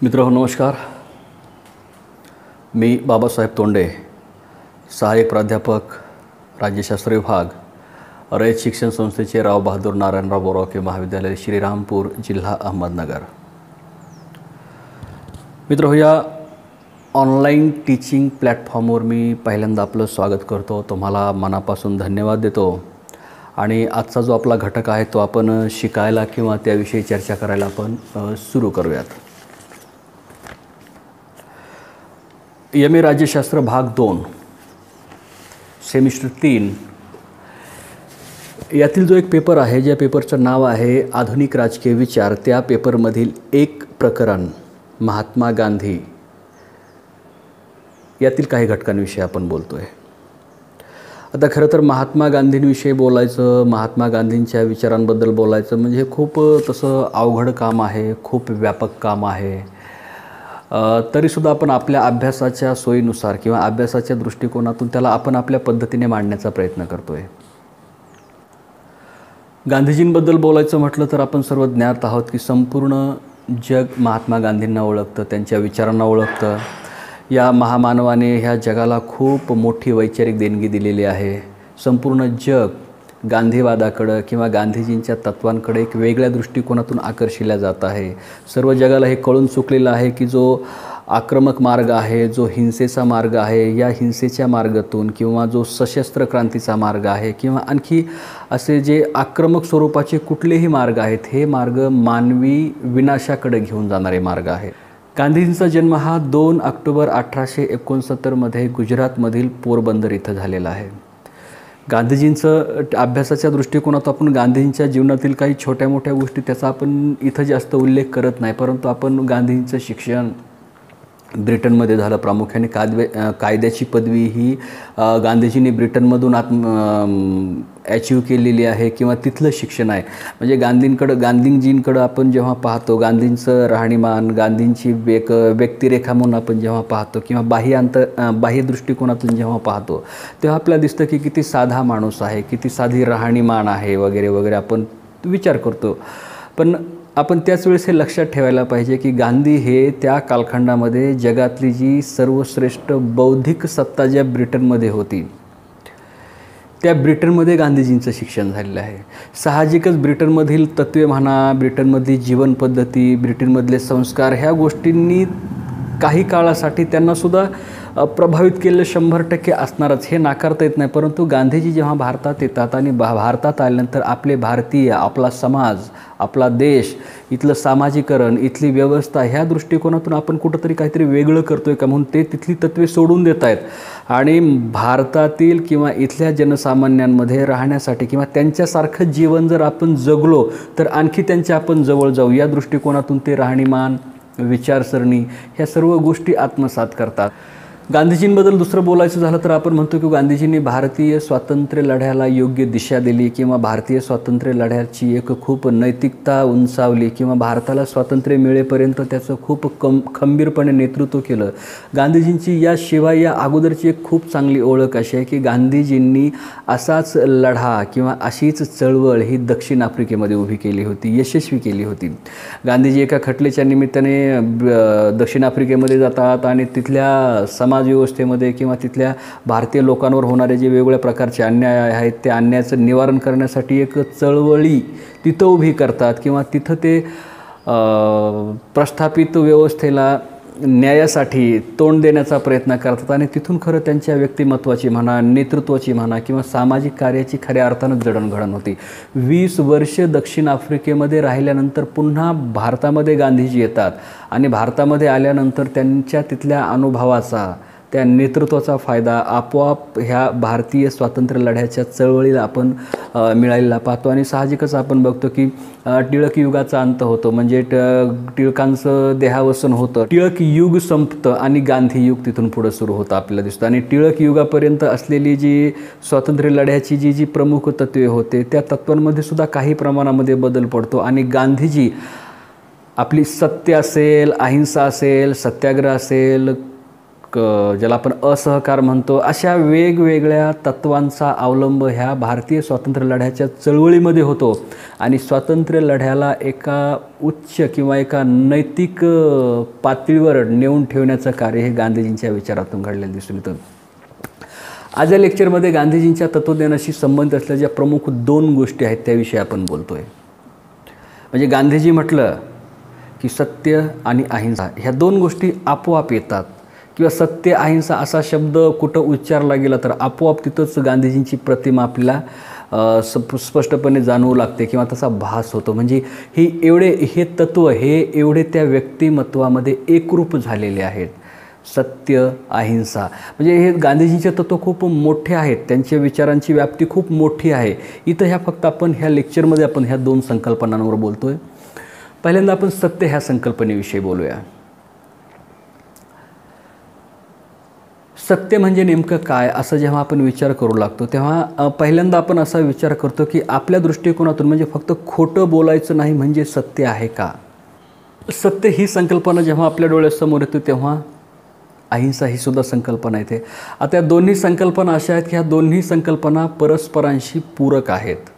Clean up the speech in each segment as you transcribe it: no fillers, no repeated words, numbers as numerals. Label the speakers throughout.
Speaker 1: मित्रांनो नमस्कार. मी बाबासाहेब तोंडे, सहाय्यक प्राध्यापक राज्यशास्त्र विभाग, रयत शिक्षण संस्थेचे राव बहादूर नारायणराव बोरावके महाविद्यालय, श्रीरामपूर, जिल्हा अहमदनगर. मित्रांनो, या ऑनलाईन टीचिंग प्लॅटफॉर्मवर मी पहिल्यांदा आपलं स्वागत करतो. तुम्हाला मनापासून धन्यवाद देतो. आणि आजचा जो आपला घटक आहे तो आपण शिकायला किंवा त्याविषयी चर्चा करायला आपण सुरू करूयात. एम ए राज्यशास्त्र भाग 2 सेमिस्टर 3 यातील जो एक पेपर आहे, ज्या पेपरचं नाव आहे आधुनिक राजकीय विचार, त्या पेपरमधील एक प्रकरण महात्मा गांधी यातील काही घटकांविषयी आपण बोलतो आहे. आता खरं तर महात्मा गांधींविषयी बोलायचं, महात्मा गांधींच्या विचारांबद्दल बोलायचं म्हणजे खूप तसं अवघड काम आहे, खूप व्यापक काम आहे. तरीसुद्धा आपण आपल्या अभ्यासाच्या सोयीनुसार किंवा अभ्यासाच्या दृष्टिकोनातून त्याला आपण आपल्या पद्धतीने मांडण्याचा प्रयत्न करतो आहे. गांधीजींबद्दल बोलायचं म्हटलं तर आपण सर्व ज्ञात आहोत की संपूर्ण जग महात्मा गांधींना ओळखतं, त्यांच्या विचारांना ओळखतं. या महामानवाने ह्या जगाला खूप मोठी वैचारिक देणगी दिलेली आहे. संपूर्ण जग गांधीवादाकडं किंवा गांधीजींच्या तत्वांकडे एक वेगळ्या दृष्टिकोनातून आकर्षिला जात आहे. सर्व जगाला हे कळून चुकलेलं आहे की जो आक्रमक मार्ग आहे, जो हिंसेचा मार्ग आहे, या हिंसेच्या मार्गातून किंवा जो सशस्त्र क्रांतीचा मार्ग आहे किंवा आणखी असे जे आक्रमक स्वरूपाचे कुठलेही मार्ग आहेत, हे मार्ग मानवी विनाशाकडे घेऊन जाणारे मार्ग आहेत. गांधीजींचा जन्म हा 2 ऑक्टोबर 1869 गुजरातमधील पोरबंदर इथं झालेला आहे. गांधीजींचं अभ्यासाच्या दृष्टिकोनातून आपण गांधींच्या जीवनातील काही छोट्या मोठ्या गोष्टी त्याचा आपण इथं जास्त उल्लेख करत नाही, परंतु आपण गांधींचं शिक्षण ब्रिटनमध्ये झालं. प्रामुख्याने कायद्याची पदवी ही गांधीजींनी ब्रिटनमधून अचीव केलेली आहे किंवा तिथलं शिक्षण आहे. म्हणजे गांधीजींकडं आपण जेव्हा पाहतो, गांधींचं राहणीमान, गांधींची व्यक्तिरेखा म्हणून आपण जेव्हा पाहतो किंवा बाह्य दृष्टिकोनातून जेव्हा पाहतो, तेव्हा आपल्याला दिसतं की किती साधा माणूस आहे, किती साधी राहणीमान आहे वगैरे वगैरे आपण विचार करतो. पण आपण त्याच वेळेस हे लक्षात ठेवायला पाहिजे की गांधी हे त्या कालखंडामध्ये जगातली जी सर्वश्रेष्ठ बौद्धिक सत्ता ज्या ब्रिटनमध्ये होती, त्या ब्रिटनमध्ये गांधीजींचं शिक्षण झालेलं आहे. साहजिकच ब्रिटनमधील तत्त्वे म्हणा, ब्रिटनमधली जीवनपद्धती, ब्रिटनमधले संस्कार, ह्या गोष्टींनी काही काळासाठी त्यांनासुद्धा प्रभावित केलेलं 100% असणारच, हे नाकारता येत नाही. परंतु गांधीजी जेव्हा भारतात येतात आणि भारतात आल्यानंतर आपले भारतीय, आपला समाज, आपला देश, इथलं सामाजिकरण, इथली व्यवस्था, ह्या दृष्टिकोनातून आपण कुठंतरी काहीतरी वेगळं करतो आहे का म्हणून ते तिथली तत्त्वे सोडून देत आहेत. आणि भारतातील किंवा इथल्या जनसामान्यांमध्ये राहण्यासाठी किंवा त्यांच्यासारखं जीवन जर आपण जगलो तर आणखी त्यांच्या आपण जवळ जाऊ, या दृष्टिकोनातून ते राहणीमान, विचारसरणी, ह्या सर्व गोष्टी आत्मसात करतात. गांधीजींबद्दल दुसरं बोलायचं झालं तर आपण म्हणतो की गांधीजींनी भारतीय स्वातंत्र्य लढ्याला योग्य दिशा दिली किंवा भारतीय स्वातंत्र्य लढ्याची एक खूप नैतिकता उंचावली किंवा भारताला स्वातंत्र्य मिळेपर्यंत त्याचं खूप खंबीरपणे नेतृत्व केलं. गांधीजींची याशिवाय या अगोदरची एक खूप चांगली ओळख अशी आहे की गांधीजींनी असाच लढा किंवा अशीच चळवळ ही दक्षिण आफ्रिकेमध्ये उभी केली होती, यशस्वी केली होती. गांधीजी एका खटल्याच्या निमित्ताने दक्षिण आफ्रिकेमध्ये जातात आणि तिथल्या समाज व्यवस्थेमध्ये किंवा तिथल्या भारतीय लोकांवर होणारे जे वेगवेगळ्या प्रकारचे अन्याय आहेत, त्या अन्यायाचं निवारण करण्यासाठी एक चळवळी तिथं उभी करतात किंवा तिथं ते प्रस्थापित व्यवस्थेला न्यायासाठी तोंड देण्याचा प्रयत्न करतात. आणि तिथून खरं त्यांच्या व्यक्तिमत्वाची म्हणा, नेतृत्वाची म्हणा किंवा सामाजिक कार्याची खऱ्या अर्थानं जडणघडण होती. 20 वर्ष दक्षिण आफ्रिकेमध्ये राहिल्यानंतर पुन्हा भारतामध्ये गांधीजी येतात आणि भारतामध्ये आल्यानंतर त्यांच्या तिथल्या अनुभवाचा, त्या नेतृत्वाचा फायदा आपोआप ह्या भारतीय स्वातंत्र्य लढ्याच्या चळवळीला आपण मिळालेला पाहतो. आणि साहजिकच आपण बघतो की टिळक युगाचा अंत होतो, म्हणजे टिळकांचं देहावसन होतं, टिळक युग संपतं आणि गांधी युग तिथून पुढं सुरू होतं आपल्याला दिसतं. आणि टिळक युगापर्यंत असलेली जी स्वातंत्र्य लढ्याची जी प्रमुख तत्त्वे होते, त्या तत्वांमध्ये सुद्धा काही प्रमाणामध्ये बदल पडतो. आणि गांधीजी आपली सत्य असेल, अहिंसा असेल, सत्याग्रह असेल, ज्याला आपण असहकार म्हणतो, अशा वेगवेगळ्या तत्वांचा अवलंब ह्या भारतीय स्वातंत्र्य लढ्याच्या चळवळीमध्ये होतो आणि स्वातंत्र्य लढ्याला एका उच्च किंवा एका नैतिक पातळीवर नेऊन ठेवण्याचं कार्य हे गांधीजींच्या विचारातून घडलेलं दिसून येतं. आज या लेक्चरमध्ये गांधीजींच्या तत्त्वज्ञानाशी संबंधित असलेल्या ज्या प्रमुख 2 गोष्टी आहेत त्याविषयी आपण बोलतो आहे. म्हणजे गांधीजी म्हटलं की सत्य आणि अहिंसा ह्या 2 गोष्टी आपोआप येतात, किंवा सत्य अहिंसा असा शब्द कुठं उच्चारला गेला तर आपोआप तिथंच गांधीजींची प्रतिमा आपल्याला स्पष्टपणे जाणवू लागते किंवा तसा भास होतो. म्हणजे हे तत्त्व हे एवढे त्या व्यक्तिमत्वामध्ये एकरूप झालेले आहेत. सत्य अहिंसा म्हणजे हे गांधीजींचे तत्त्व खूप मोठे आहेत, त्यांच्या विचारांची व्याप्ती खूप मोठी आहे. इथं फक्त आपण ह्या लेक्चरमध्ये आपण ह्या 2 संकल्पनांवर बोलतो आहे. पहिल्यांदा आपण सत्य ह्या संकल्पनेविषयी बोलूया. सत्य म्हणजे नेमकं काय असं जेव्हा आपण विचार करू लागतो तेव्हा पहिल्यांदा आपण असा विचार करतो की आपल्या दृष्टिकोनातून म्हणजे फक्त खोटं बोलायचं नाही म्हणजे सत्य आहे का. सत्य ही संकल्पना जेव्हा आपल्या डोळ्यासमोर येते तेव्हा अहिंसा ही सुद्धा संकल्पना येते. आता या दोन्ही संकल्पना अशा आहेत की ह्या दोन्ही संकल्पना परस्परांशी पूरक आहेत.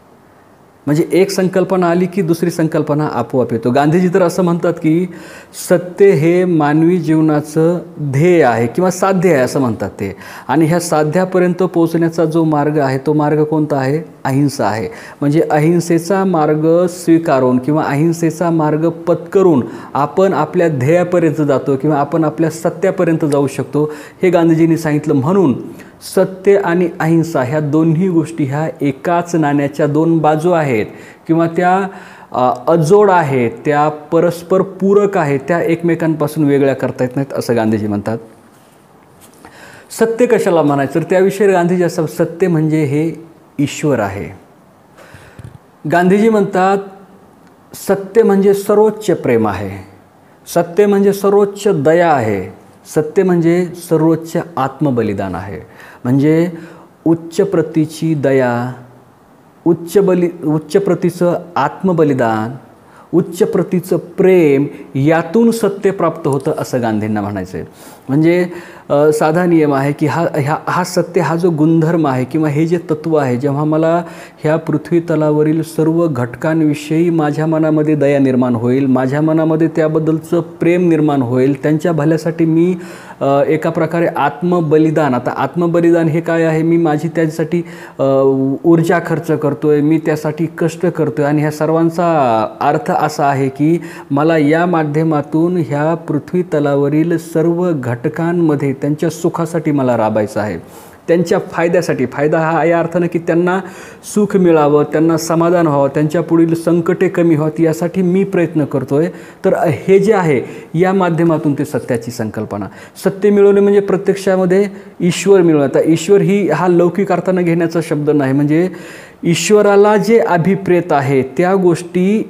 Speaker 1: म्हणजे एक संकल्पना आली की दुसरी संकल्पना आपोआप येतो. गांधीजी तर असं म्हणतात की सत्य हे मानवी जीवनाचं ध्येय आहे किंवा साध्य आहे असं म्हणतात ते. आणि ह्या साध्यापर्यंत पोहोचण्याचा जो मार्ग आहे तो मार्ग कोणता आहे, अहिंसा आहे. म्हणजे अहिंसेचा मार्ग स्वीकारून किंवा अहिंसेचा मार्ग पत्करून आपण आपल्या ध्येयापर्यंत जातो किंवा आपण आपल्या सत्यापर्यंत जाऊ शकतो हे गांधीजींनी सांगितलं. म्हणून सत्य आणि अहिंसा ह्या दोन्ही गोष्टी ह्या एकाच नाण्याच्या 2 बाजू आहेत किंवा त्या अजोड आहेत, त्या परस्पर पूरक आहेत, त्या एकमेकांपासून वेगळ्या करता येत नाहीत असं गांधीजी म्हणतात. सत्य कशाला म्हणायचं तर त्याविषयी गांधीजी असं सत्य म्हणजे हे ईश्वर आहे. गांधीजी म्हणतात सत्य म्हणजे सर्वोच्च प्रेम आहे, सत्य म्हणजे सर्वोच्च दया आहे, सत्य म्हणजे सर्वोच्च आत्मबलिदान आहे. म्हणजे उच्च प्रतीची दया, उच्च प्रतीचं आत्मबलिदान, उच्च प्रतीचं प्रेम यातून सत्य प्राप्त होतं असं गांधींना म्हणायचं आहे. म्हणजे साधा नियम आहे की हा सत्य हा जो गुणधर्म आहे किंवा हे जे तत्त्व आहे, जेव्हा मला ह्या पृथ्वी तलावरील सर्व घटकांविषयी माझ्या मनामध्ये दया निर्माण होईल, माझ्या मनामध्ये त्याबद्दलचं प्रेम निर्माण होईल, त्यांच्या भल्यासाठी मी एका प्रकारे आत्मबलिदान, आता आत्मबलिदान हे काय आहे, मी माझी त्यासाठी ऊर्जा खर्च करतो आहे, मी त्यासाठी कष्ट करतो आहे आणि ह्या सर्वांचा अर्थ असा आहे की मला या माध्यमातून ह्या पृथ्वी तलावरील सर्व घटकांमध्ये त्यांच्या सुखासाठी मला राबायचं आहे, त्यांच्या फायद्यासाठी. फायदा हा या अर्थानं की त्यांना सुख मिळावं, त्यांना समाधान व्हावं, त्यांच्या पुढील संकटे कमी व्हावीत यासाठी मी प्रयत्न करतो आहे. तर हे जे आहे या माध्यमातून ते सत्याची संकल्पना. सत्य मिळवणे म्हणजे प्रत्यक्षामध्ये ईश्वर मिळवणे. आता ईश्वर हा लौकिक अर्थानं घेण्याचा शब्द नाही. म्हणजे ईश्वराला जे अभिप्रेत आहे त्या गोष्टी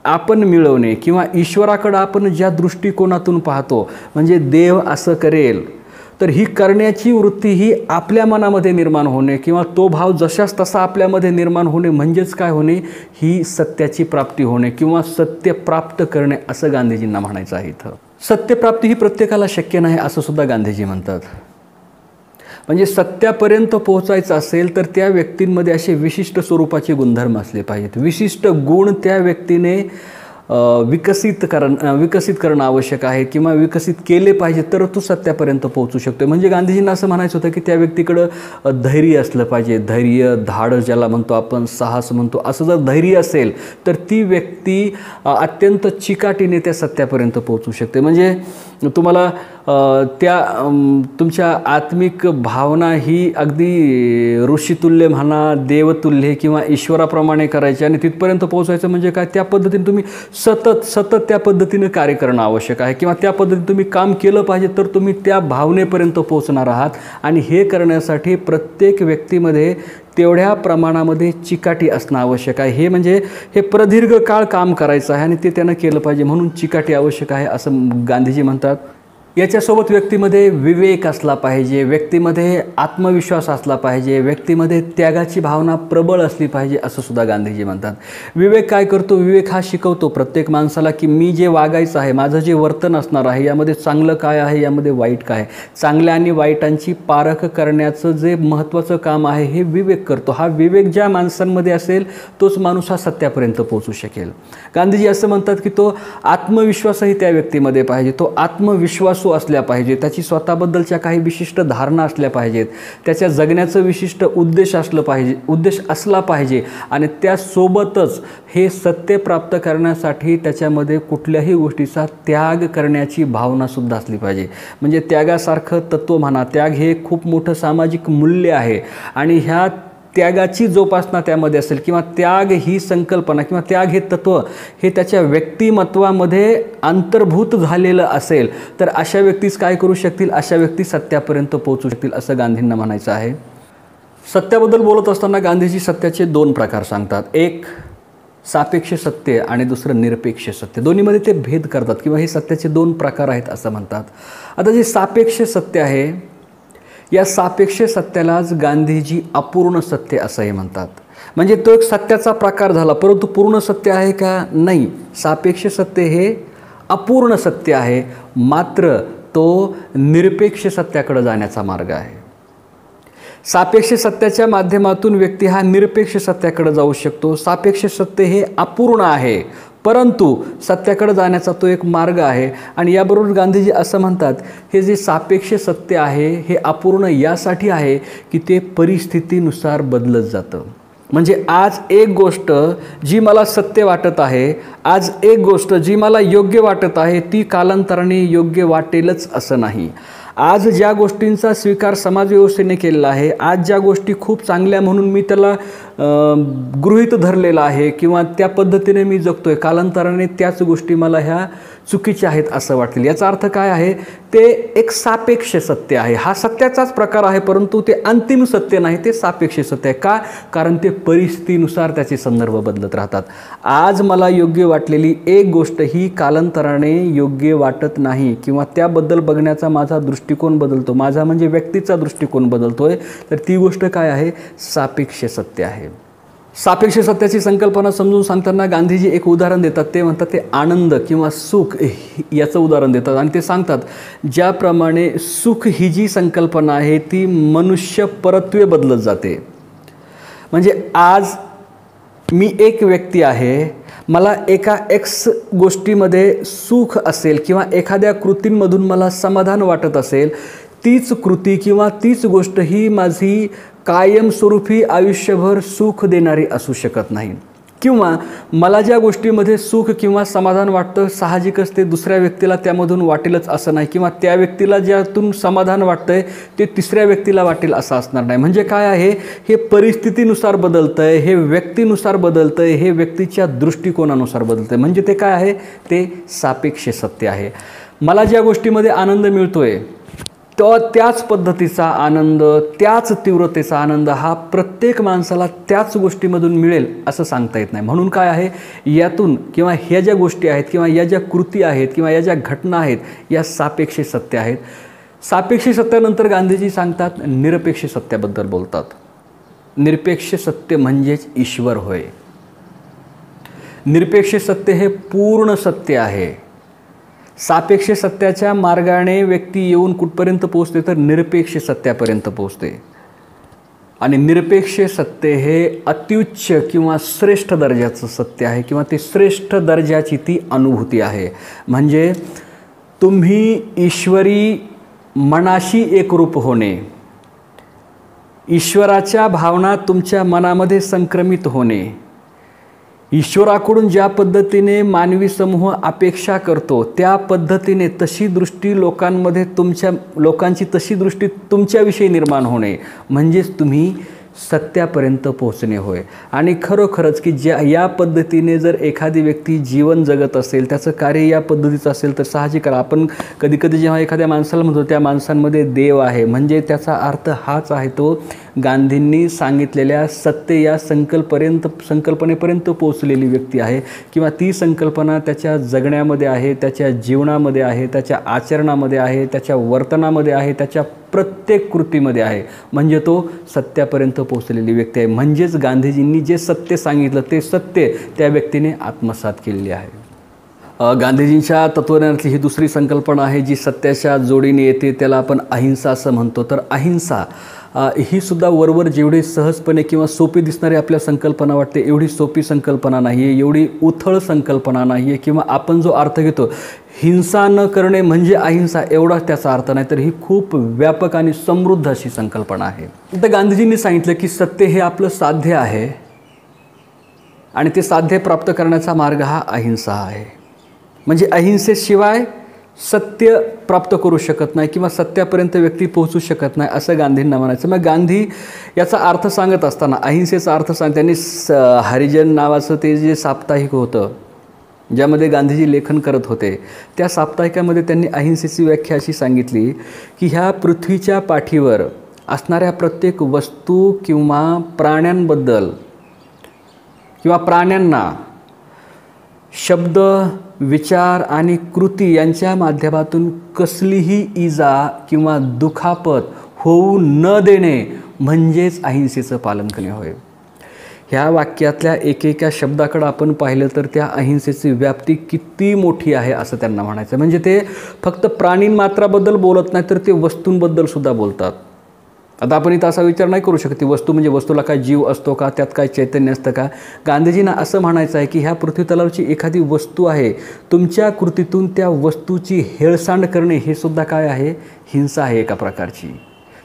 Speaker 1: आपण मिळवणे किंवा ईश्वराकडं आपण ज्या दृष्टिकोनातून पाहतो म्हणजे देव असं करेल तर ही करण्याची वृत्ती ही आपल्या मनामध्ये निर्माण होणे किंवा तो भाव जशाच तसा आपल्यामध्ये निर्माण होणे म्हणजेच काय होणे, ही सत्याची प्राप्ती होणे किंवा सत्य प्राप्त करणे असं गांधीजींना म्हणायचं आहे. इथं सत्यप्राप्ती ही प्रत्येकाला शक्य नाही असं सुद्धा गांधीजी म्हणतात. म्हणजे सत्यापर्यंत पोहोचायचं असेल तर त्या व्यक्तींमध्ये असे विशिष्ट स्वरूपाचे गुणधर्म असले पाहिजेत, विशिष्ट गुण त्या व्यक्तीने विकसित करणं आवश्यक आहे किंवा विकसित केले पाहिजे तर तो सत्यापर्यंत पोहोचू शकतो. म्हणजे गांधीजींना असं म्हणायचं होतं की त्या व्यक्तीकडं धैर्य असलं पाहिजे, धैर्य, धाडस ज्याला म्हणतो आपण, साहस म्हणतो, असं जर धैर्य असेल तर ती व्यक्ती अत्यंत चिकाटीने त्या सत्यापर्यंत पोहोचू शकते. म्हणजे तुम्हाला तुमच्या आत्मिक भावना ही अगदी ऋषितुल्य म्हणा, देवतुल्य किंवा ईश्वराप्रमाणे करायची आणि तिथपर्यंत पोहोचायचं म्हणजे काय, त्या पद्धतीने तुम्ही सतत त्या पद्धतीने कार्य करणं आवश्यक आहे किंवा त्या पद्धतीने तुम्ही काम केलं पाहिजे तर तुम्ही त्या भावनेपर्यंत पोहोचणार आहात. आणि हे करण्यासाठी प्रत्येक व्यक्तीमध्ये तेवढ्या प्रमाणामध्ये चिकाटी असणं आवश्यक आहे. हे म्हणजे हे प्रदीर्घ काळ काम करायचं आहे आणि ते त्यानं केलं पाहिजे म्हणून चिकाटी आवश्यक आहे असं गांधीजी म्हणतात. याच्यासोबत व्यक्तीमध्ये विवेक असला पाहिजे, व्यक्तीमध्ये आत्मविश्वास असला पाहिजे, व्यक्तीमध्ये त्यागाची भावना प्रबळ असली पाहिजे, असं सुद्धा गांधीजी म्हणतात. विवेक काय करतो? विवेक हा शिकवतो प्रत्येक माणसाला की मी जे वागायचं आहे, माझं जे वर्तन असणार आहे, यामध्ये चांगलं काय आहे, यामध्ये वाईट काय आहे. चांगल्या आणि वाईटांची पारख करण्याचं जे महत्त्वाचं काम आहे हे विवेक करतो. हा विवेक ज्या माणसांमध्ये असेल तोच माणूस हा सत्यापर्यंत पोहोचू शकेल. गांधीजी असं म्हणतात की तो आत्मविश्वासही त्या व्यक्तीमध्ये पाहिजे, तो आत्मविश्वासू असल्या पाहिजे, त्याची स्वतःबद्दलच्या काही विशिष्ट धारणा असल्या पाहिजेत, त्याच्या जगण्याचं विशिष्ट उद्देश असला पाहिजे आणि त्यासोबतच हे सत्य प्राप्त करण्यासाठी त्याच्यामध्ये कुठल्याही गोष्टीचा त्याग करण्याची भावनासुद्धा असली पाहिजे. म्हणजे त्यागासारखं तत्त्व म्हणा, त्याग हे खूप मोठं सामाजिक मूल्य आहे आणि ह्या त्यागाची जोपासना त्यामध्ये असेल किंवा त्याग ही संकल्पना किंवा त्याग हे तत्त्व हे त्याच्या व्यक्तिमत्वामध्ये अंतर्भूत झालेलं असेल तर अशा व्यक्तीच काय करू शकतील? अशा व्यक्ती सत्यापर्यंत पोहोचू शकतील, असं गांधींना म्हणायचं आहे. सत्याबद्दल बोलत असताना गांधीजी सत्याचे 2 प्रकार सांगतात. एक सापेक्ष सत्य आणि दुसरं निरपेक्ष सत्य. दोन्हीमध्ये ते भेद करतात किंवा हे सत्याचे 2 प्रकार आहेत असं म्हणतात. आता जे सापेक्ष सत्य आहे, या सापेक्ष सत्यालाच गांधीजी अपूर्ण सत्य असंही म्हणतात. म्हणजे तो एक सत्याचा प्रकार झाला, परंतु पूर्ण सत्य आहे का? नाही. सापेक्ष सत्य हे अपूर्ण सत्य आहे, मात्र तो निरपेक्ष सत्याकडे जाण्याचा मार्ग आहे. सापेक्ष सत्याच्या माध्यमातून व्यक्ती हा निरपेक्ष सत्याकडे जाऊ शकतो. सापेक्ष सत्य हे अपूर्ण आहे, परंतु सत्याकडे जाण्याचा तो एक मार्ग आहे. आणि याबरोबर गांधीजी असं म्हणतात, हे जे सापेक्ष सत्य आहे हे अपूर्ण यासाठी आहे की ते परिस्थितीनुसार बदलत जातं. म्हणजे आज एक गोष्ट जी मला सत्य वाटत आहे, आज एक गोष्ट जी मला योग्य वाटत आहे, ती कालांतराने योग्य वाटेलच असं नाही. आज ज्या गोष्टींचा स्वीकार समाजव्यवस्थेने केलेला आहे, आज ज्या गोष्टी खूप चांगल्या म्हणून मी त्याला गृहीत धरलेला आहे किंवा त्या पद्धतीने मी जगतोय, कालांतराने त्याच गोष्टी मला ह्या चुकीच्या आहेत असं वाटतील. याचा अर्थ काय आहे? ते एक सापेक्ष सत्य आहे. हा सत्याचाच प्रकार आहे, परंतु ते अंतिम सत्य नाही, ते सापेक्ष सत्य आहे. का? कारण ते परिस्थितीनुसार त्याचे संदर्भ बदलत राहतात. आज मला योग्य वाटलेली एक गोष्ट ही कालांतराने योग्य वाटत नाही किंवा त्याबद्दल बघण्याचा माझा दृष्टिकोन बदलतो, माझा म्हणजे व्यक्तीचा दृष्टिकोन बदलतोय, तर ती गोष्ट काय आहे? सापेक्ष सत्य आहे. सापेक्ष सत्याची संकल्पना समजून सांगताना गांधीजी एक उदाहरण देतात. ते म्हणतात, ते आनंद किंवा सुख याचं उदाहरण देतात आणि ते सांगतात, ज्याप्रमाणे सुख ही जी संकल्पना आहे ती मनुष्य परत्वे बदलत जाते. म्हणजे आज मी एक व्यक्ती आहे, मला एका एक्स गोष्टीमध्ये सुख असेल किंवा एखाद्या कृतींमधून मला समाधान वाटत असेल, तीच कृती किंवा तीच गोष्ट ही माझी कायमस्वरूपी आयुष्यभर सुख देणारी असू शकत नाही. किंवा मला ज्या गोष्टीमध्ये सुख किंवा समाधान वाटतं, साहजिकच ते दुसऱ्या व्यक्तीला त्यामधून वाटेलच असं नाही किंवा त्या व्यक्तीला ज्यातून समाधान वाटतंय ते तिसऱ्या व्यक्तीला वाटेल असं असणार नाही. म्हणजे काय आहे? हे परिस्थितीनुसार बदलतं आहे, हे व्यक्तीनुसार बदलतं आहे, हे व्यक्तीच्या दृष्टिकोनानुसार बदलतं आहे. म्हणजे ते काय आहे? ते सापेक्ष सत्य आहे. मला ज्या गोष्टीमध्ये आनंद मिळतोय तो त्याच पद्धतीचा आनंद, त्याच तीव्रतेचा आनंद हा प्रत्येक माणसाला त्याच गोष्टीमधून मिळेल असं सांगता येत नाही. म्हणून काय आहे? यातून किंवा ह्या ज्या गोष्टी आहेत किंवा या ज्या कृती आहेत किंवा या ज्या घटना आहेत, या सापेक्ष सत्य आहेत. सापेक्ष सत्यानंतर गांधीजी सांगतात, निरपेक्ष सत्याबद्दल बोलतात. निरपेक्ष सत्य म्हणजेच ईश्वर होय. निरपेक्ष सत्य हे पूर्ण सत्य आहे. सापेक्ष सत्याच्या मार्गाने व्यक्ती येऊन कुठपर्यंत पोहोचते? तर निरपेक्ष सत्यापर्यंत पोहोचते. आणि निरपेक्ष सत्य हे अत्युच्च किंवा श्रेष्ठ दर्जाचं सत्य आहे किंवा ते श्रेष्ठ दर्जाची ती अनुभूती आहे. म्हणजे तुम्ही ईश्वरी मनाशी एकरूप होणे, ईश्वराच्या भावना तुमच्या मनामध्ये संक्रमित होणे, ईश्वराकडून ज्या पद्धतीने मानवी समूह अपेक्षा करतो त्या पद्धतीने तशी दृष्टी लोकांची तशी दृष्टी तुमच्याविषयी निर्माण होणे, म्हणजेच तुम्ही सत्यापर्यंत पोहोचणे होय. आणि खरोखरच की या पद्धतीने जर एखादी व्यक्ती जीवन जगत असेल, त्याचं कार्य या पद्धतीचं असेल, तर साहजिक आपण कधीकधी जेव्हा एखाद्या माणसाला म्हणतो त्या माणसांमध्ये देव आहे, म्हणजे त्याचा अर्थ हाच आहे, तो गांधींनी सांगितलेल्या सत्य या संकल्पनेपर्यंत पोहोचलेली व्यक्ती आहे, किंवा ती संकल्पना त्याच्या जगण्यामध्ये आहे, त्याच्या जीवनामध्ये आहे, त्याच्या आचरणामध्ये आहे, त्याच्या वर्तनामध्ये आहे, त्याच्या प्रत्येक कृतीमध्ये आहे. म्हणजे तो सत्यापर्यंत पोहोचलेली व्यक्ती आहे. म्हणजेच गांधीजींनी जे सत्य सांगितलं ते सत्य त्या व्यक्तीने आत्मसात केलेले आहे. गांधीजींच्या तत्वज्ञानातली ही दुसरी संकल्पना आहे जी सत्याच्या जोडीने येते, त्याला आपण अहिंसा असं म्हणतो. तर अहिंसा ही सुद्धा वरवर जेवढी सहजपणे किंवा सोपी दिसणारी आपल्या संकल्पना वाटते, एवढी सोपी संकल्पना नाही आहे, एवढी उथळ संकल्पना नाही आहे, किंवा आपण जो अर्थ घेतो हिंसा न करणे म्हणजे अहिंसा एवढाच त्याचा अर्थ नाही, तर ही खूप व्यापक आणि समृद्ध अशी संकल्पना आहे. तर गांधीजींनी सांगितलं की सत्य हे आपलं साध्य आहे आणि ते साध्य प्राप्त करण्याचा मार्ग हा अहिंसा आहे. म्हणजे अहिंसेशिवाय सत्य प्राप्त करू शकत नाही किंवा सत्यापर्यंत व्यक्ती पोहोचू शकत नाही असं गांधींना म्हणायचं. मग गांधी याचा अर्थ सांगत असताना अहिंसेचा अर्थ त्यांनी हरिजन नावाचं ते जे साप्ताहिक होतं ज्यामध्ये गांधीजी लेखन करत होते, त्या साप्ताहिकामध्ये त्यांनी अहिंसेची व्याख्या अशी सांगितली की ह्या पृथ्वीच्या पाठीवर असणाऱ्या प्रत्येक वस्तू किंवा प्राण्यांबद्दल किंवा प्राण्यांना शब्द, विचार आणि कृती यांच्या माध्यमातून कसलीही इजा किंवा दुखापत होऊ न देणे म्हणजेच अहिंसेचं पालन करणे होय. ह्या वाक्यातल्या एकेका शब्दाकडे आपण पाहिलं तर त्या अहिंसेची व्याप्ती किती मोठी आहे असं त्यांना म्हणायचं. म्हणजे ते फक्त प्राणीमात्राबद्दल बोलत नाही तर ते वस्तूंबद्दल सुद्धा बोलतात. आता आपण इथं असा विचार नाही करू शकत ती वस्तू म्हणजे वस्तूला काय जीव असतो का, त्यात काय चैतन्य असतं का. गांधीजींना असं म्हणायचं आहे की ह्या पृथ्वीतलावरची एखादी वस्तू आहे, तुमच्या कृतीतून त्या वस्तूची हेळसांड करणे हे सुद्धा काय आहे, हिंसा आहे एका प्रकारची.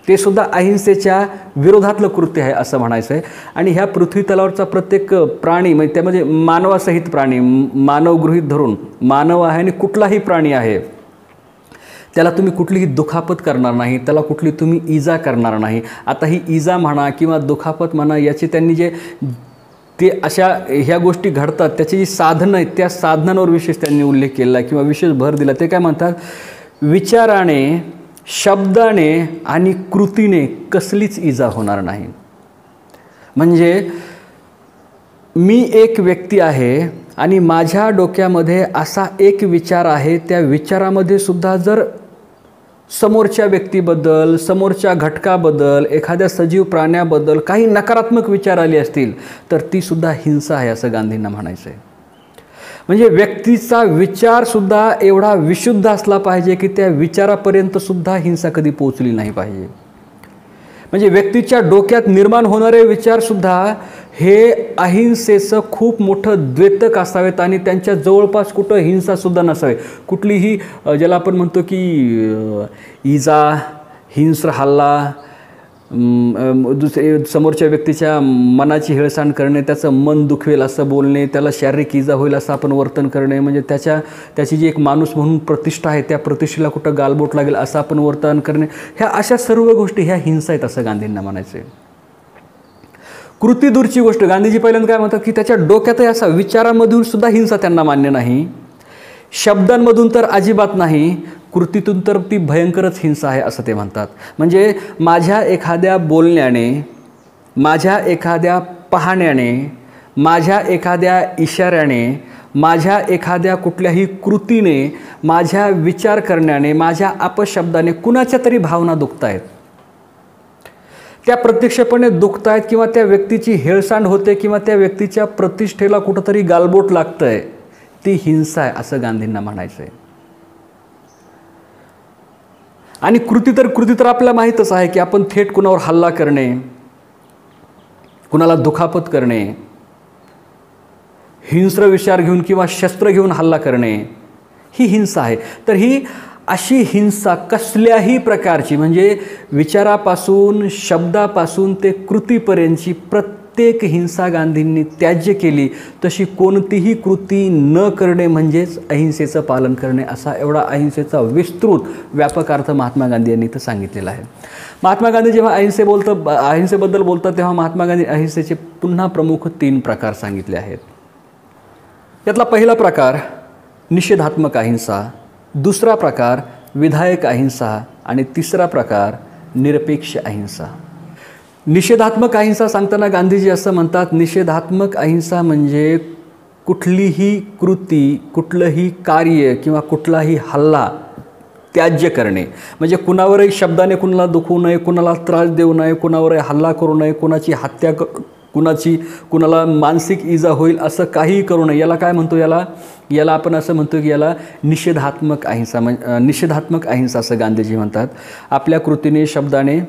Speaker 1: ते सुद्धा अहिंसेच्या विरोधातलं कृत्य आहे असं म्हणायचं आहे. आणि ह्या पृथ्वीतलावरचा प्रत्येक प्राणी म्हणजे त्यामध्ये मानवासहित प्राणी, मानव गृहीत धरून मानव आहे आणि कुठलाही प्राणी आहे, त्याला तुम्ही कुठलीही दुखापत करणार नाही, त्याला कुठली तुम्ही इजा करणार नाही. आता ही इजा म्हणा किंवा दुखापत म्हणा याचे त्यांनी जे ते अशा ह्या गोष्टी घडतात त्याची जी साधनं आहेत त्या साधनांवर विशेष त्यांनी उल्लेख केला किंवा विशेष भर दिला. ते काय म्हणतात, विचाराने, शब्दाने आणि कृतीने कसलीच इजा होणार नाही. म्हणजे मी एक व्यक्ती आहे आणि माझ्या डोक्यामध्ये असा एक विचार आहे, त्या विचारामध्ये सुद्धा जर समोरच्या व्यक्तीबद्दल, समोरच्या घटकाबद्दल, एखाद्या सजीव प्राण्याबद्दल काही नकारात्मक विचार आले असतील तर ती सुद्धा हिंसा आहे असं गांधींना म्हणायचं आहे. म्हणजे व्यक्तीचा विचारसुद्धा एवढा विशुद्ध असला पाहिजे की त्या विचारापर्यंतसुद्धा हिंसा कधी पोचली नाही पाहिजे. म्हणजे व्यक्तीच्या डोक्यात निर्माण होणारे विचारसुद्धा हे अहिंसेचं खूप मोठं द्वेतक असावेत आणि त्यांच्या जवळपास कुठं हिंसासुद्धा नसावे. कुठलीही ज्याला आपण म्हणतो की इजा, हिंस्र हल्ला, दुसरे समोरच्या व्यक्तीच्या मनाची हेळसांड करणे, त्याचं मन दुखवेल असं बोलणे, त्याला शारीरिक इजा होईल असं आपण वर्तन करणे, म्हणजे त्याची जी एक माणूस म्हणून प्रतिष्ठा आहे त्या प्रतिष्ठेला कुठं गालबोट लागेल असं आपण वर्तन करणे, ह्या अशा सर्व गोष्टी ह्या हिंसा आहेत असं गांधींना म्हणायचं आहे. कृती दूरची गोष्ट, गांधीजी पहिल्यांदा काय म्हणतात की त्याच्या डोक्यातही असा विचारामधून सुद्धा हिंसा त्यांना मान्य नाही, शब्दांमधून तर अजिबात नाही, कृतीतून तर ती भयंकरच हिंसा आहे असं ते म्हणतात. म्हणजे माझ्या एखाद्या बोलण्याने, माझ्या एखाद्या पाहण्याने, माझ्या एखाद्या इशाऱ्याने, माझ्या एखाद्या कुठल्याही कृतीने, माझ्या विचार करण्याने, माझ्या अपशब्दाने कुणाच्या तरी भावना दुखतायत, त्या प्रत्यक्षपणे दुखतायत किंवा त्या व्यक्तीची हेळसांड होते किंवा त्या व्यक्तीच्या प्रतिष्ठेला कुठंतरी गालबोट लागतंय, ती हिंसा आहे असं गांधींना म्हणायचं आहे. आणि कृती तर आपल्याला माहीतच आहे की आपण थेट कुणावर हल्ला करणे, कुणाला दुखापत करणे, हिंस्र विचार घेऊन किंवा शस्त्र घेऊन हल्ला करणे ही हिंसा आहे. तर ही अशी हिंसा कसल्याही प्रकारची, म्हणजे विचारापासून, शब्दापासून ते कृतीपर्यंतची प्रत्येक हिंसा गांधींनी त्याज्य केली. तशी कोणतीही कृती न करणे म्हणजेच अहिंसेचं पालन करणे असा एवढा अहिंसेचा विस्तृत व्यापक अर्थ महात्मा गांधी यांनी इथं सांगितलेला आहे. महात्मा गांधी जेव्हा अहिंसेबद्दल बोलतात तेव्हा महात्मा गांधी अहिंसेचे पुन्हा प्रमुख 3 प्रकार सांगितले आहेत. यातला पहिला प्रकार निषेधात्मक अहिंसा, दुसरा प्रकार विधायक अहिंसा आणि तिसरा प्रकार निरपेक्ष अहिंसा. निषेधात्मक अहिंसा सांगताना गांधीजी असं म्हणतात, निषेधात्मक अहिंसा म्हणजे कुठलीही कृती, कुठलंही कार्य किंवा कुठलाही हल्ला त्याज्य करणे. म्हणजे कुणावरही शब्दाने कुणाला दुखवू नये, कुणाला त्रास देऊ नये, कुणावरही हल्ला करू नये, कुणाची हत्या कुणाला मानसिक इजा होईल असं काहीही करू नये. याला काय म्हणतो, याला आपण असं म्हणतो की याला निषेधात्मक अहिंसा निषेधात्मक अहिंसा असं गांधीजी म्हणतात. आपल्या कृतीने शब्दाने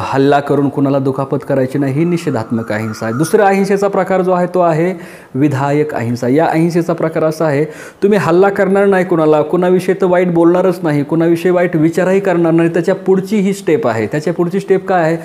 Speaker 1: हल्ला करून कुणाला दुखापत करायची नाही, ही निषेधात्मक अहिंसा आहे. दुसऱ्या अहिंसेचा प्रकार जो आहे तो आहे विधायक अहिंसा. या अहिंसेचा प्रकार असा आहे, तुम्ही हल्ला करणार नाही, कुणाविषयी तर वाईट बोलणारच नाही, कुणाविषयी वाईट विचारही करणार नाही. त्याच्या पुढची ही स्टेप आहे. त्याच्या पुढची स्टेप काय आहे,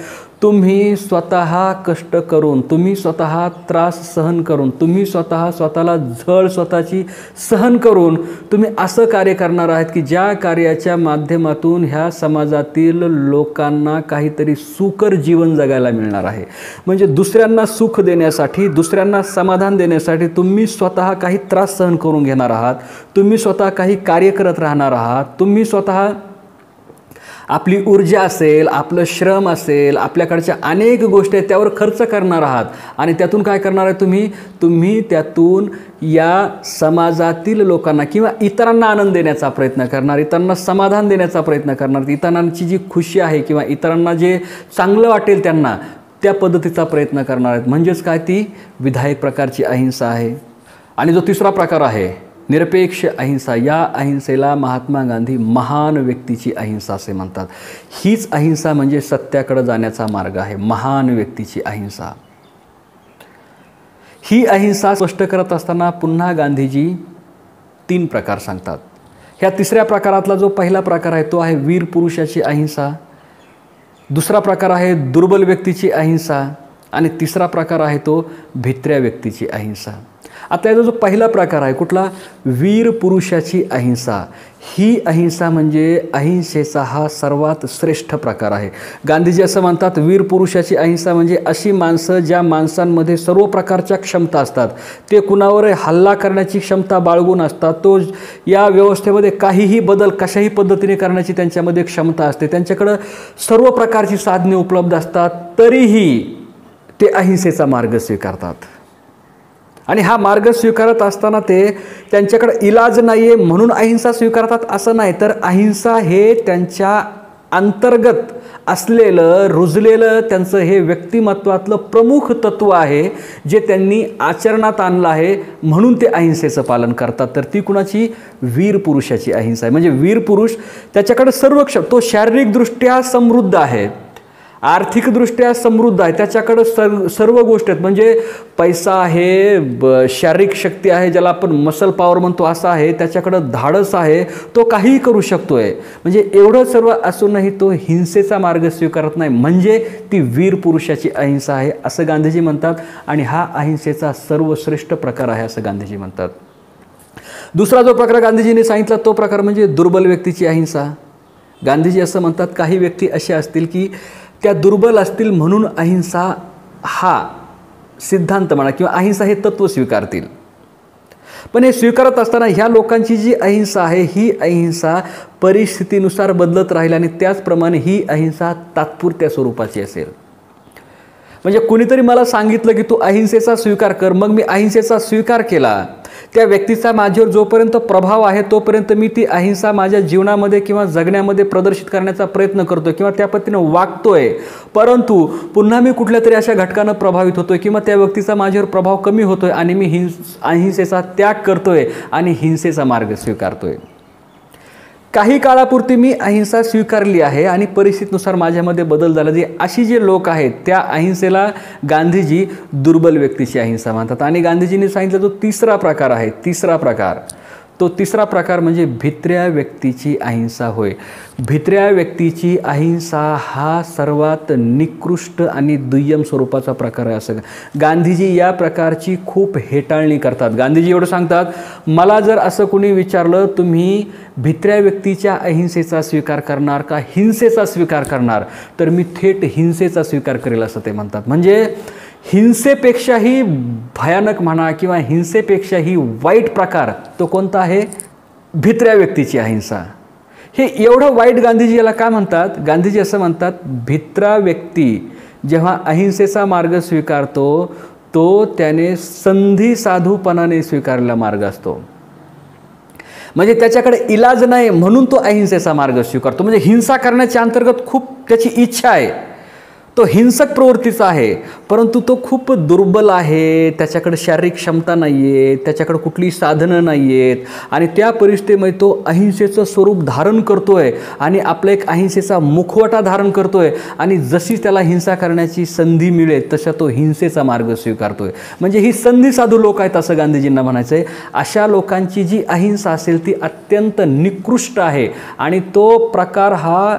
Speaker 1: तुम्ही स्वतः कष्ट करून, तुम्ही स्वतः त्रास सहन करून, तुम्ही स्वतःला झळ स्वतःची सहन करून तुम्ही असं कार्य करणार आहात की ज्या कार्याच्या माध्यमातून ह्या समाजातील लोकांना काहीतरी सुकर जीवन जगायला मिळणार आहे. म्हणजे दुसऱ्यांना सुख देण्यासाठी, दुसऱ्यांना समाधान देण्यासाठी तुम्ही स्वतः काही त्रास सहन करून घेणार आहात, तुम्ही स्वतः काही कार्य करत राहणार आहात, तुम्ही स्वतः आपली ऊर्जा असेल, आपलं श्रम असेल, आपल्याकडच्या अनेक गोष्टी आहेत त्यावर खर्च करणार आहात. आणि त्यातून काय करणार आहे, तुम्ही त्यातून या समाजातील लोकांना किंवा इतरांना आनंद देण्याचा प्रयत्न करणार, इतरांना समाधान देण्याचा प्रयत्न करणार, इतरांची जी खुशी आहे किंवा इतरांना जे चांगलं वाटेल त्यांना त्या पद्धतीचा प्रयत्न करणार आहेत. म्हणजेच काय, ती विधायक प्रकारची अहिंसा आहे. आणि जो तिसरा प्रकार आहे निरपेक्ष अहिंसा, या अहिंसेला महात्मा गांधी महान व्यक्तीची अहिंसा असे म्हणतात. हीच अहिंसा म्हणजे सत्याकडे जाण्याचा मार्ग आहे, महान व्यक्तीची अहिंसा. ही अहिंसा स्पष्ट करत असताना पुन्हा गांधीजी 3 प्रकार सांगतात. ह्या तिसऱ्या प्रकारातला जो पहिला प्रकार आहे तो आहे वीर पुरुषाची अहिंसा, दुसरा प्रकार आहे दुर्बल व्यक्तीची अहिंसा आणि तिसरा प्रकार आहे तो भित्र्या व्यक्तीची अहिंसा. आता याचा जो पहिला प्रकार आहे कुठला, वीर पुरुषाची अहिंसा, ही अहिंसा म्हणजे अहिंसेचा हा सर्वात श्रेष्ठ प्रकार आहे. गांधीजी असं म्हणतात, वीर पुरुषाची अहिंसा म्हणजे अशी माणसं ज्या माणसांमध्ये सर्व प्रकारच्या क्षमता असतात, ते कुणावर हल्ला करण्याची क्षमता बाळगून असतात, तो या व्यवस्थेमध्ये काहीही बदल कशाही पद्धतीने करण्याची त्यांच्यामध्ये क्षमता असते, त्यांच्याकडं सर्व प्रकारची साधने उपलब्ध असतात, तरीही ते अहिंसेचा मार्ग स्वीकारतात. आणि हा मार्ग स्वीकारत असताना ते त्यांच्याकडे इलाज नाही आहे म्हणून अहिंसा स्वीकारतात असं नाही, तर अहिंसा हे त्यांच्या अंतर्गत असलेलं रुजलेलं त्यांचं हे व्यक्तिमत्वातलं प्रमुख तत्व आहे जे त्यांनी आचरणात आणलं आहे, म्हणून ते अहिंसेचं पालन करतात. तर ती कुणाची, वीर पुरुषाची अहिंसा आहे. म्हणजे वीर पुरुष त्याच्याकडे सर्व तो शारीरिकदृष्ट्या समृद्ध आहे, आर्थिकदृष्ट्या समृद्ध आहे, त्याच्याकडं सर्व गोष्टी आहेत. म्हणजे पैसा आहे, शारीरिक शक्ती आहे, ज्याला आपण मसल पॉवर म्हणतो असं आहे, त्याच्याकडं धाडस आहे, तो काहीही करू शकतोय. म्हणजे एवढं सर्व असूनही तो हिंसेचा मार्ग स्वीकारत नाही, म्हणजे ती वीर पुरुषाची अहिंसा आहे असं गांधीजी म्हणतात. आणि हा अहिंसेचा सर्वश्रेष्ठ प्रकार आहे असं गांधीजी म्हणतात. दुसरा जो प्रकार गांधीजींनी सांगितला तो प्रकार म्हणजे दुर्बल व्यक्तीची अहिंसा. गांधीजी असं म्हणतात, काही व्यक्ती अशा असतील की त्या दुर्बल असतील म्हणून अहिंसा हा सिद्धांत म्हणा किंवा अहिंसा हे तत्व स्वीकारतील. पण हे स्वीकारत असताना ह्या लोकांची जी अहिंसा आहे ही अहिंसा परिस्थितीनुसार बदलत राहील आणि त्याचप्रमाणे ही अहिंसा तात्पुरत्या स्वरूपाची असेल. म्हणजे कुणीतरी मला सांगितलं की तू अहिंसेचा स्वीकार कर, मग मी अहिंसेचा स्वीकार केला, त्या व्यक्तीचा माझ्यावर जोपर्यंत प्रभाव आहे तोपर्यंत मी ती अहिंसा माझ्या जीवनामध्ये किंवा जगण्यामध्ये प्रदर्शित करण्याचा प्रयत्न करतोय किंवा त्या पद्धतीनं वागतोय. परंतु पुन्हा मी कुठल्या तरी अशा घटकानं प्रभावित होतोय किंवा त्या व्यक्तीचा माझ्यावर प्रभाव कमी होतोय आणि मी अहिंसेचा त्याग करतोय आणि हिंसेचा मार्ग स्वीकारतोय. काही काळापुरती मी अहिंसा स्वीकारली आहे आणि परिस्थितीनुसार माझ्यामध्ये बदल झाला, जे अशी जे लोक आहेत त्या अहिंसेला गांधीजी दुर्बल व्यक्तीची अहिंसा म्हणतात. आणि गांधीजींनी सांगितलं जो तिसरा प्रकार आहे, तिसरा प्रकार म्हणजे भित्र्या व्यक्तीची अहिंसा होय. भित्र्या व्यक्तीची अहिंसा हा सर्वात निकृष्ट आणि दुय्यम स्वरूपाचा प्रकार आहे असं गांधीजी या प्रकारची खूप हेटाळणी करतात. गांधीजी एवढं सांगतात, मला जर असं कुणी विचारलं तुम्ही भित्र्या व्यक्तीच्या अहिंसेचा स्वीकार करणार का हिंसेचा स्वीकार करणार, तर मी थेट हिंसेचा स्वीकार करेल असं ते म्हणतात. म्हणजे हिंसेपेक्षाही भयानक म्हणा किंवा हिंसेपेक्षाही वाईट प्रकार तो कोणता आहे, भित्र्या व्यक्तीची अहिंसा. हे एवढं वाईट गांधीजी याला काय म्हणतात, गांधीजी असं म्हणतात, भित्रा व्यक्ती जेव्हा अहिंसेचा मार्ग स्वीकारतो तो त्याने संधी साधूपणाने स्वीकारलेला मार्ग असतो. म्हणजे त्याच्याकडे इलाज नाही म्हणून तो अहिंसेचा मार्ग स्वीकारतो. म्हणजे हिंसा करण्याच्या अंतर्गत खूप त्याची इच्छा आहे, तो हिंसक प्रवृत्तीचा आहे, परंतु तो खूप दुर्बल आहे, त्याच्याकडे शारीरिक क्षमता नाही आहे, त्याच्याकडे कुठली साधनं नाही आहेत आणि त्या परिस्थितीमध्ये तो अहिंसेचं स्वरूप धारण करतो आहे आणि आपलं एक अहिंसेचा मुखवटा धारण करतो आहे आणि जशी त्याला हिंसा करण्याची संधी मिळेल तसा तो हिंसेचा मार्ग स्वीकारतो आहे. म्हणजे ही संधी साधू लोक आहेत असं गांधीजींना म्हणायचं आहे. अशा लोकांची जी अहिंसा असेल ती अत्यंत निकृष्ट आहे आणि तो प्रकार हा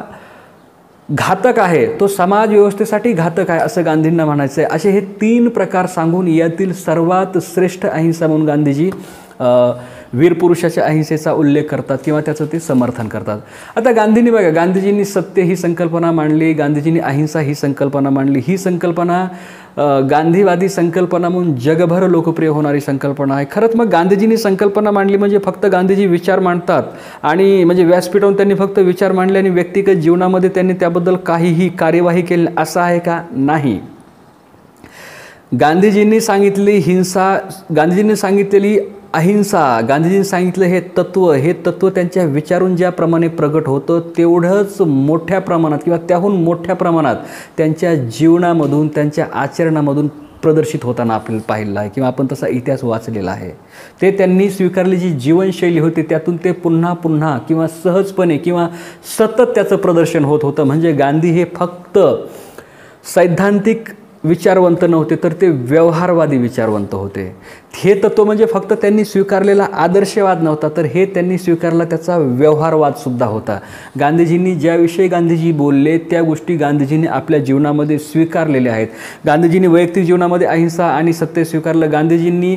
Speaker 1: घातक आहे, तो समाज व्यवस्थेसाठी घातक आहे असं गांधींना म्हणायचं आहे. असे हे 3 प्रकार सांगून यातील सर्वात श्रेष्ठ अहिंसा म्हणून गांधीजी वीरपुरुषाच्या अहिंसेचा उल्लेख करतात किंवा त्याचं ते समर्थन करतात. आता गांधींनी बघा, गांधीजींनी सत्य ही संकल्पना मांडली, गांधीजींनी अहिंसा ही संकल्पना मांडली. ही संकल्पना गांधीवादी संकल्पना म्हणून जगभर लोकप्रिय होणारी संकल्पना आहे. खरंच मग गांधीजींनी संकल्पना मांडली म्हणजे फक्त गांधीजी विचार मांडतात आणि म्हणजे व्यासपीठावरून त्यांनी फक्त विचार मांडले आणि व्यक्तिगत जीवनामध्ये त्यांनी त्याबद्दल काहीही कार्यवाही केली असं आहे का? नाही. गांधीजींनी सांगितलेली हिंसा, गांधीजींनी सांगितलेली अहिंसा, गांधीजींनी सांगितलं हे तत्त्व त्यांच्या विचारून ज्याप्रमाणे प्रगट होतं तेवढंच मोठ्या प्रमाणात किंवा त्याहून मोठ्या प्रमाणात त्यांच्या जीवनामधून, त्यांच्या आचरणामधून प्रदर्शित होताना आपल्याला पाहिलं आहे किंवा आपण तसा इतिहास वाचलेला आहे. ते त्यांनी स्वीकारलेली जी जीवनशैली होती त्यातून ते पुन्हा पुन्हा किंवा सहजपणे किंवा सतत त्याचं प्रदर्शन होत होतं. म्हणजे गांधी हे फक्त सैद्धांतिक विचारवंत नव्हते तर ते व्यवहारवादी विचारवंत होते. हे तत्व म्हणजे फक्त त्यांनी स्वीकारलेला आदर्शवाद नव्हता तर हे त्यांनी स्वीकारला त्याचा व्यवहारवादसुद्धा होता. गांधीजींनी ज्याविषयी गांधीजी बोलले त्या गोष्टी गांधीजींनी आपल्या जीवनामध्ये स्वीकारलेल्या आहेत. गांधीजींनी वैयक्तिक जीवनामध्ये अहिंसा आणि सत्य स्वीकारलं. गांधीजींनी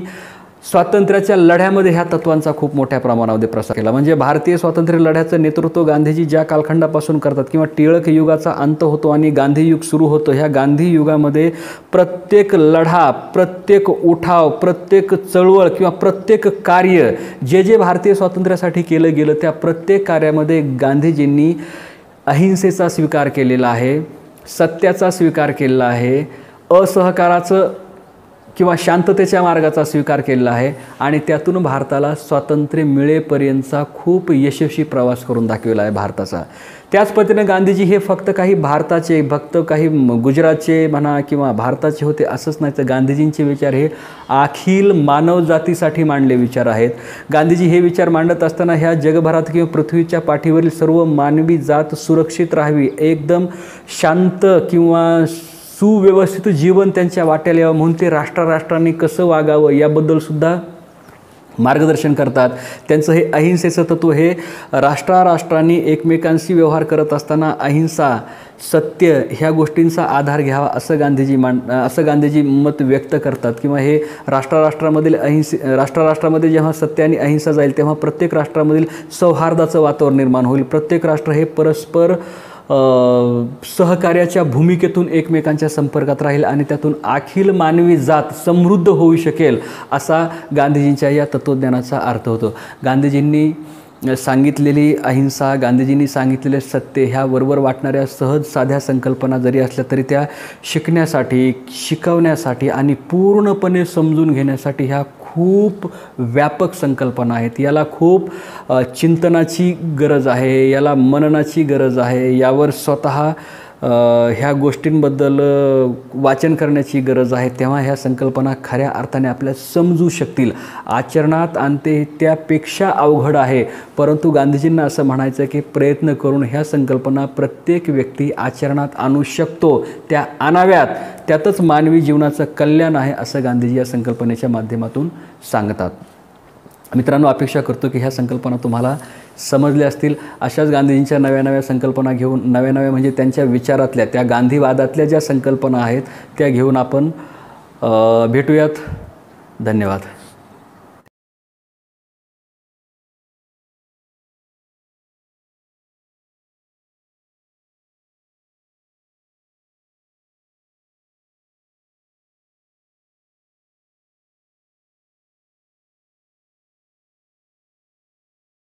Speaker 1: स्वातंत्र्याच्या लढ्यामध्ये ह्या तत्वांचा खूप मोठ्या प्रमाणामध्ये प्रसार केला. म्हणजे भारतीय स्वातंत्र्य लढ्याचं नेतृत्व गांधीजी ज्या कालखंडापासून करतात किंवा टिळक युगाचा अंत होतो आणि गांधी युग सुरू होतं, ह्या गांधी युगामध्ये प्रत्येक लढा, प्रत्येक उठाव, प्रत्येक चळवळ किंवा प्रत्येक कार्य जे भारतीय स्वातंत्र्यासाठी केलं गेलं त्या प्रत्येक कार्यामध्ये गांधीजींनी अहिंसेचा स्वीकार केलेला आहे, सत्याचा स्वीकार केलेला आहे, असहकाराचं किंवा शांततेच्या मार्गाचा स्वीकार केलेला आहे आणि त्यातून भारताला स्वातंत्र्य मिळेपर्यंतचा खूप यशस्वी प्रवास करून दाखवला आहे भारताचा. त्याच पद्धतीने गांधीजी हे फक्त काही भारताचे, फक्त काही गुजरातचे म्हणा किंवा भारताचे होते असंच नाही, तर गांधीजींचे विचार हे अखिल मानवजातीसाठी मांडले विचार आहेत. गांधीजी हे विचार मांडत असताना ह्या जगभरात किंवा पृथ्वीच्या पाठीवरील सर्व मानवी जात सुरक्षित राहावी, एकदम शांत किंवा सुव्यवस्थित जीवन त्यांच्या वाट्याला यावं म्हणून ते राष्ट्रांनी कसं वागावं याबद्दलसुद्धा मार्गदर्शन करतात. त्यांचं हे अहिंसेचं तत्त्व हे राष्ट्रांनी एकमेकांशी व्यवहार करत असताना अहिंसा, सत्य ह्या गोष्टींचा आधार घ्यावा असं गांधीजी मत व्यक्त करतात. किंवा हे राष्ट्रामधील राष्ट्रामध्ये जेव्हा सत्य आणि अहिंसा जाईल तेव्हा प्रत्येक राष्ट्रामधील सौहार्दाचं वातावरण निर्माण होईल. प्रत्येक राष्ट्र हे परस्पर सहकार्याच्या भूमिकेतून एकमेकांच्या संपर्कात राहील आणि त्यातून अखिल मानवी जात समृद्ध होऊ शकेल असा गांधीजींच्या या तत्त्वज्ञानाचा अर्थ होतो. गांधीजींनी सांगितलेली अहिंसा, गांधीजींनी सांगितलेले सत्य ह्या वरवर वाटणाऱ्या सहज साध्या संकल्पना जरी असल्या तरी त्या शिकण्यासाठी, शिकवण्यासाठी आणि पूर्णपणे समजून घेण्यासाठी ह्या खूप व्यापक संकल्पना आहेत. याला खूप चिंतनाची गरज आहे, याला मननाची गरज आहे, यावर स्वतः ह्या गोष्टींबद्दल वाचन करण्याची गरज आहे. तेव्हा ह्या संकल्पना खऱ्या अर्थाने आपल्याला समजू शकतील. आचरणात आणते त्यापेक्षा अवघड आहे, परंतु गांधीजींना असं म्हणायचं की प्रयत्न करून ह्या संकल्पना प्रत्येक व्यक्ती आचरणात आणू शकतो, त्या आणाव्यात, त्यातच मानवी जीवनाचं कल्याण आहे असं गांधीजी या संकल्पनेच्या माध्यमातून सांगतात. मित्रांनो, अपेक्षा करतो की ह्या संकल्पना तुम्हाला समजल्या असतील. अशाच गांधीजींच्या नव्या संकल्पना घेऊन, नव्या म्हणजे त्यांच्या विचारातल्या, त्या गांधीवादातल्या ज्या संकल्पना आहेत त्या घेऊन आपण भेटूयात. धन्यवाद.